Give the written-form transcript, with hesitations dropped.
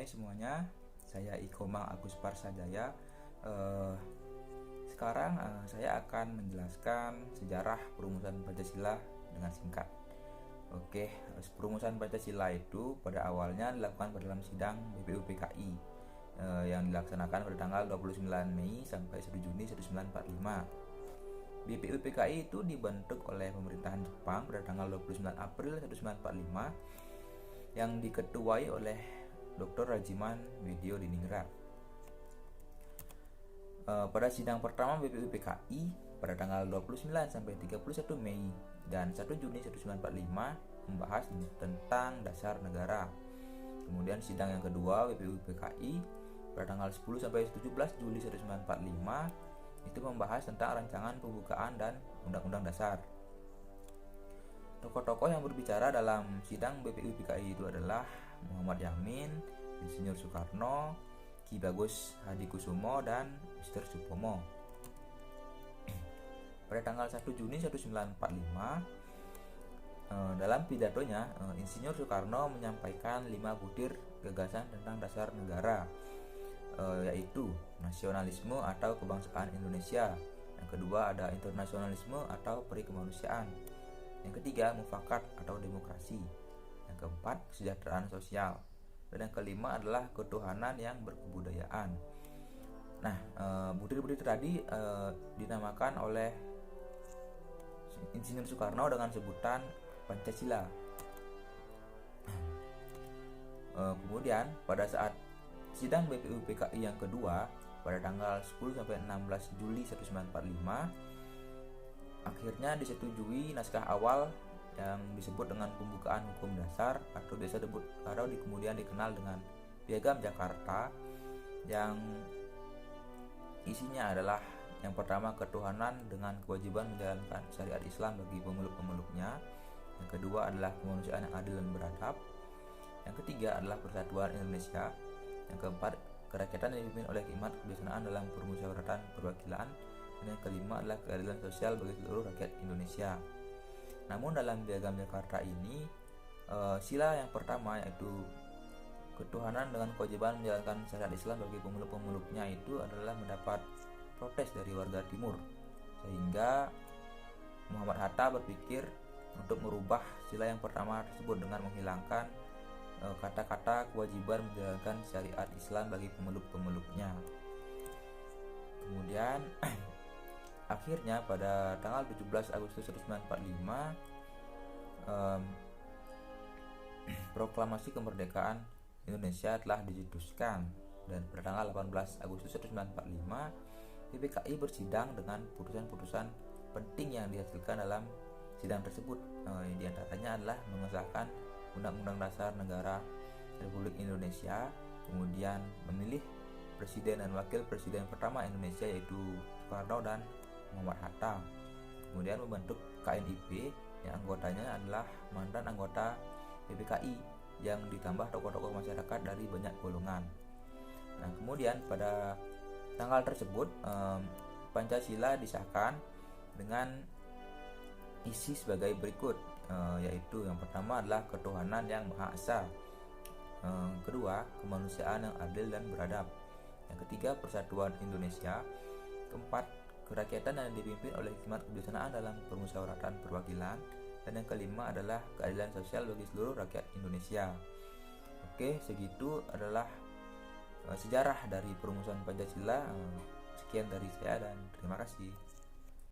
Hai semuanya, saya Ikomang Agus Parsajaya. Sekarang saya akan menjelaskan sejarah perumusan Pancasila dengan singkat. Perumusan Pancasila itu pada awalnya dilakukan pada dalam sidang BPUPKI yang dilaksanakan pada tanggal 29 Mei sampai 1 Juni 1945. BPUPKI itu dibentuk oleh pemerintahan Jepang pada tanggal 29 April 1945 yang diketuai oleh Dr. Rajiman Widyodiningrat. Pada sidang pertama BPUPKI pada tanggal 29 sampai 31 Mei dan 1 Juni 1945 membahas tentang dasar negara. Kemudian sidang yang kedua BPUPKI pada tanggal 10 sampai 17 Juli 1945 itu membahas tentang rancangan pembukaan dan undang-undang dasar. Tokoh-tokoh yang berbicara dalam sidang BPUPKI itu adalah Muhammad Yamin, Insinyur Soekarno, Ki Bagus Hadikusumo, dan Mr. Supomo. Pada tanggal 1 Juni 1945, dalam pidatonya, Insinyur Soekarno menyampaikan 5 butir gagasan tentang dasar negara, yaitu nasionalisme atau kebangsaan Indonesia. Yang kedua ada internasionalisme atau peri kemanusiaan. Yang ketiga mufakat atau demokrasi. Yang keempat kesejahteraan sosial. Dan yang kelima adalah ketuhanan yang berkebudayaan. Nah, butir-butir tadi dinamakan oleh Insinyur Soekarno dengan sebutan Pancasila. Kemudian pada saat sidang BPUPKI yang kedua pada tanggal 10 sampai 16 Juli 1945 akhirnya disetujui naskah awal yang disebut dengan pembukaan hukum dasar atau kemudian dikenal dengan Piagam Jakarta, yang isinya adalah yang pertama ketuhanan dengan kewajiban menjalankan syariat Islam bagi pemeluk-pemeluknya. Yang kedua adalah kemanusiaan yang adil dan beradab. Yang ketiga adalah persatuan Indonesia. Yang keempat kerakyatan yang dipimpin oleh hikmat kebijaksanaan dalam permusyawaratan perwakilan. Dan yang kelima adalah keadilan sosial bagi seluruh rakyat Indonesia. Namun dalam Piagam Jakarta ini sila yang pertama yaitu ketuhanan dengan kewajiban menjalankan syariat Islam bagi pemeluk-pemeluknya itu adalah mendapat protes dari warga timur, sehingga Muhammad Hatta berpikir untuk merubah sila yang pertama tersebut dengan menghilangkan kata-kata kewajiban menjalankan syariat Islam bagi pemeluk-pemeluknya. Kemudian akhirnya pada tanggal 17 Agustus 1945 proklamasi kemerdekaan Indonesia telah dicetuskan, dan pada tanggal 18 Agustus 1945 BPKI bersidang dengan putusan-putusan penting yang dihasilkan dalam sidang tersebut. Di antaranya adalah mengesahkan Undang-Undang Dasar Negara Republik Indonesia, kemudian memilih presiden dan wakil presiden pertama Indonesia yaitu Soekarno dan Muhammad Hatta, kemudian membentuk KNIP yang anggotanya adalah mantan anggota BPKI yang ditambah tokoh-tokoh masyarakat dari banyak golongan. Nah, kemudian pada tanggal tersebut Pancasila disahkan dengan isi sebagai berikut, yaitu yang pertama adalah ketuhanan yang Maha Esa, kedua kemanusiaan yang adil dan beradab, yang ketiga persatuan Indonesia, keempat kerakyatan yang dipimpin oleh hikmat kebijaksanaan dalam permusyawaratan perwakilan, dan yang kelima adalah keadilan sosial bagi seluruh rakyat Indonesia. Segitu adalah sejarah dari perumusan Pancasila. Sekian dari saya dan terima kasih.